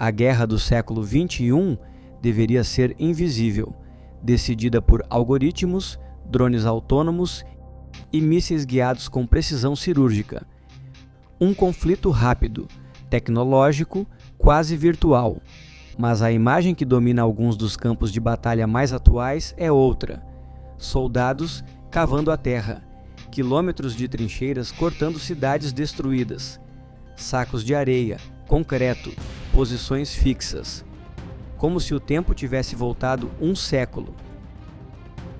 A guerra do século XXI deveria ser invisível, decidida por algoritmos, drones autônomos e mísseis guiados com precisão cirúrgica. Um conflito rápido, tecnológico, quase virtual. Mas a imagem que domina alguns dos campos de batalha mais atuais é outra. Soldados cavando a terra, quilômetros de trincheiras cortando cidades destruídas, sacos de areia, concreto, posições fixas. Como se o tempo tivesse voltado um século.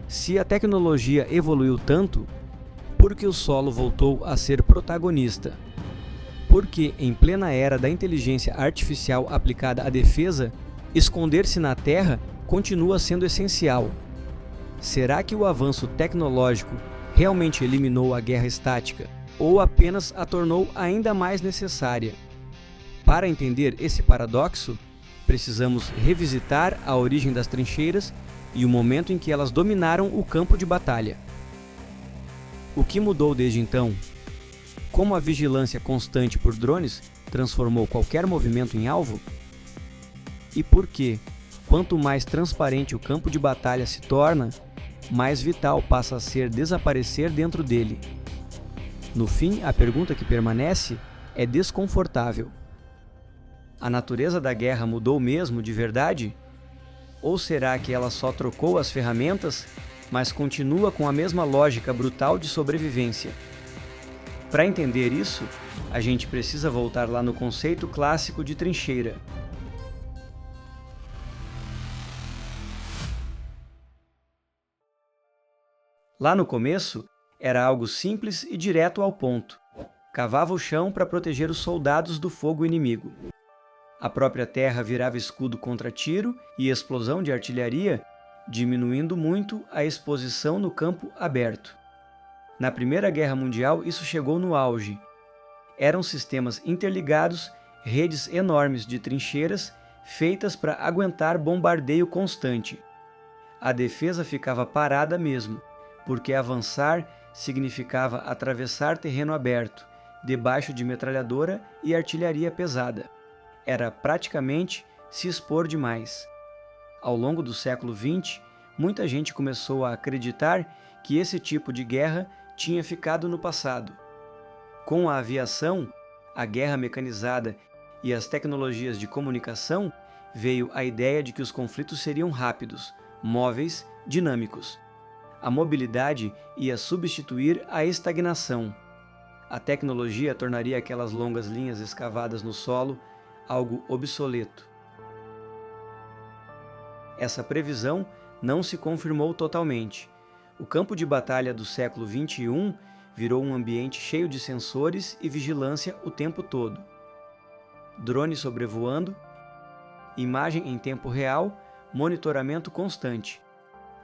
Se a tecnologia evoluiu tanto, por que o solo voltou a ser protagonista? Porque, em plena era da inteligência artificial aplicada à defesa, esconder-se na terra continua sendo essencial. Será que o avanço tecnológico realmente eliminou a guerra estática ou apenas a tornou ainda mais necessária? Para entender esse paradoxo, precisamos revisitar a origem das trincheiras e o momento em que elas dominaram o campo de batalha. O que mudou desde então? Como a vigilância constante por drones transformou qualquer movimento em alvo? E por que, quanto mais transparente o campo de batalha se torna, mais vital passa a ser desaparecer dentro dele? No fim, a pergunta que permanece é desconfortável. A natureza da guerra mudou mesmo de verdade? Ou será que ela só trocou as ferramentas, mas continua com a mesma lógica brutal de sobrevivência? Para entender isso, a gente precisa voltar lá no conceito clássico de trincheira. Lá no começo, era algo simples e direto ao ponto. Cavava o chão para proteger os soldados do fogo inimigo. A própria terra virava escudo contra tiro e explosão de artilharia, diminuindo muito a exposição no campo aberto. Na Primeira Guerra Mundial, isso chegou no auge. Eram sistemas interligados, redes enormes de trincheiras, feitas para aguentar bombardeio constante. A defesa ficava parada mesmo, porque avançar significava atravessar terreno aberto, debaixo de metralhadora e artilharia pesada. Era praticamente se expor demais. Ao longo do século XX, muita gente começou a acreditar que esse tipo de guerra tinha ficado no passado. Com a aviação, a guerra mecanizada e as tecnologias de comunicação, veio a ideia de que os conflitos seriam rápidos, móveis, dinâmicos. A mobilidade ia substituir a estagnação. A tecnologia tornaria aquelas longas linhas escavadas no solo algo obsoleto. Essa previsão não se confirmou totalmente. O campo de batalha do século XXI virou um ambiente cheio de sensores e vigilância o tempo todo. Drone sobrevoando, imagem em tempo real, monitoramento constante.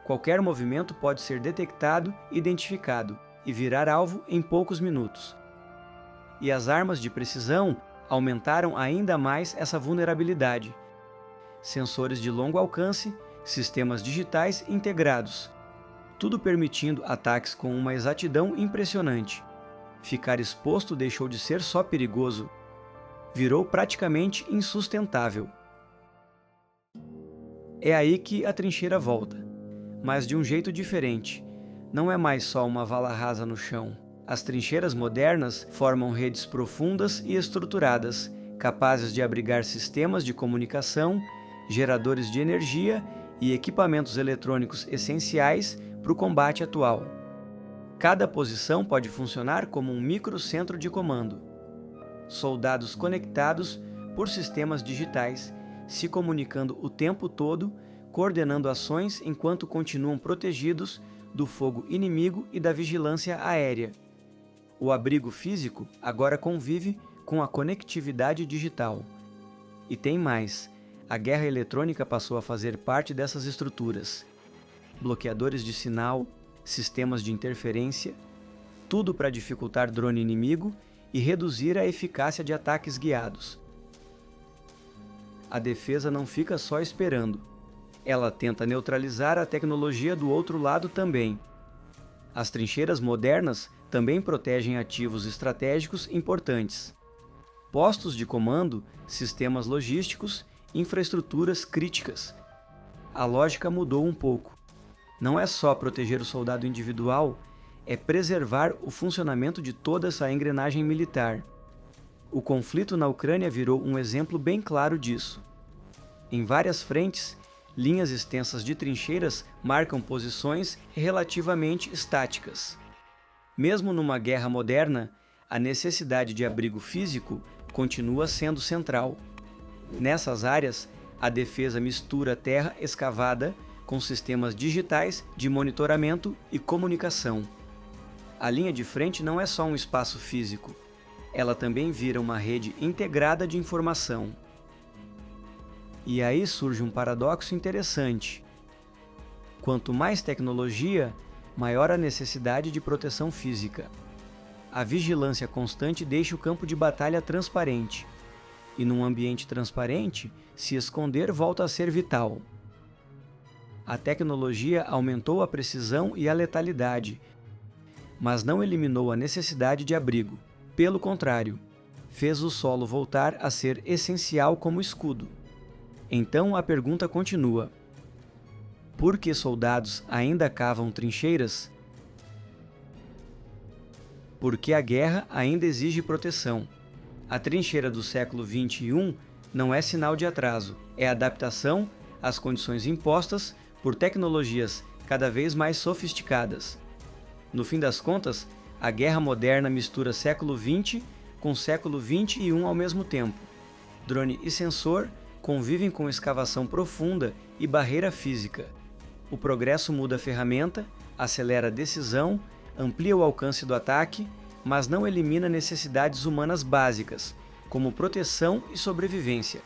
Qualquer movimento pode ser detectado, identificado e virar alvo em poucos minutos. E as armas de precisão aumentaram ainda mais essa vulnerabilidade. Sensores de longo alcance, sistemas digitais integrados, tudo permitindo ataques com uma exatidão impressionante. Ficar exposto deixou de ser só perigoso, virou praticamente insustentável. É aí que a trincheira volta, mas de um jeito diferente. Não é mais só uma vala rasa no chão. As trincheiras modernas formam redes profundas e estruturadas, capazes de abrigar sistemas de comunicação, geradores de energia e equipamentos eletrônicos essenciais para o combate atual. Cada posição pode funcionar como um microcentro de comando. Soldados conectados por sistemas digitais, se comunicando o tempo todo, coordenando ações enquanto continuam protegidos do fogo inimigo e da vigilância aérea. O abrigo físico agora convive com a conectividade digital. E tem mais, a guerra eletrônica passou a fazer parte dessas estruturas. Bloqueadores de sinal, sistemas de interferência, tudo para dificultar drone inimigo e reduzir a eficácia de ataques guiados. A defesa não fica só esperando. Ela tenta neutralizar a tecnologia do outro lado também. As trincheiras modernas também protegem ativos estratégicos importantes. postos de comando, sistemas logísticos, infraestruturas críticas. A lógica mudou um pouco. Não é só proteger o soldado individual, é preservar o funcionamento de toda essa engrenagem militar. O conflito na Ucrânia virou um exemplo bem claro disso. Em várias frentes, linhas extensas de trincheiras marcam posições relativamente estáticas. Mesmo numa guerra moderna, a necessidade de abrigo físico continua sendo central. Nessas áreas, a defesa mistura terra escavada com sistemas digitais de monitoramento e comunicação. A linha de frente não é só um espaço físico, ela também vira uma rede integrada de informação. E aí surge um paradoxo interessante. Quanto mais tecnologia, maior a necessidade de proteção física. A vigilância constante deixa o campo de batalha transparente. E num ambiente transparente, se esconder volta a ser vital. A tecnologia aumentou a precisão e a letalidade, mas não eliminou a necessidade de abrigo. Pelo contrário, fez o solo voltar a ser essencial como escudo. Então a pergunta continua: por que soldados ainda cavam trincheiras? Porque a guerra ainda exige proteção. A trincheira do século XXI não é sinal de atraso, é adaptação às condições impostas por tecnologias cada vez mais sofisticadas. No fim das contas, a guerra moderna mistura século XX com século XXI ao mesmo tempo. Drone e sensor convivem com escavação profunda e barreira física. O progresso muda a ferramenta, acelera a decisão, amplia o alcance do ataque, mas não elimina necessidades humanas básicas, como proteção e sobrevivência.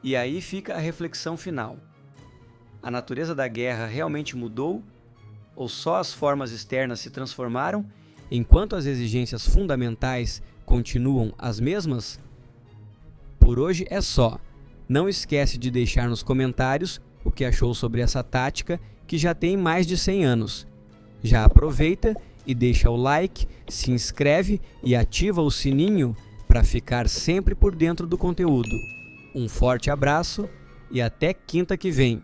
E aí fica a reflexão final. A natureza da guerra realmente mudou? Ou só as formas externas se transformaram, enquanto as exigências fundamentais continuam as mesmas? Por hoje é só. Não esquece de deixar nos comentários o que achou sobre essa tática que já tem mais de 100 anos. Já aproveita e deixa o like, se inscreve e ativa o sininho para ficar sempre por dentro do conteúdo. Um forte abraço e até quinta que vem.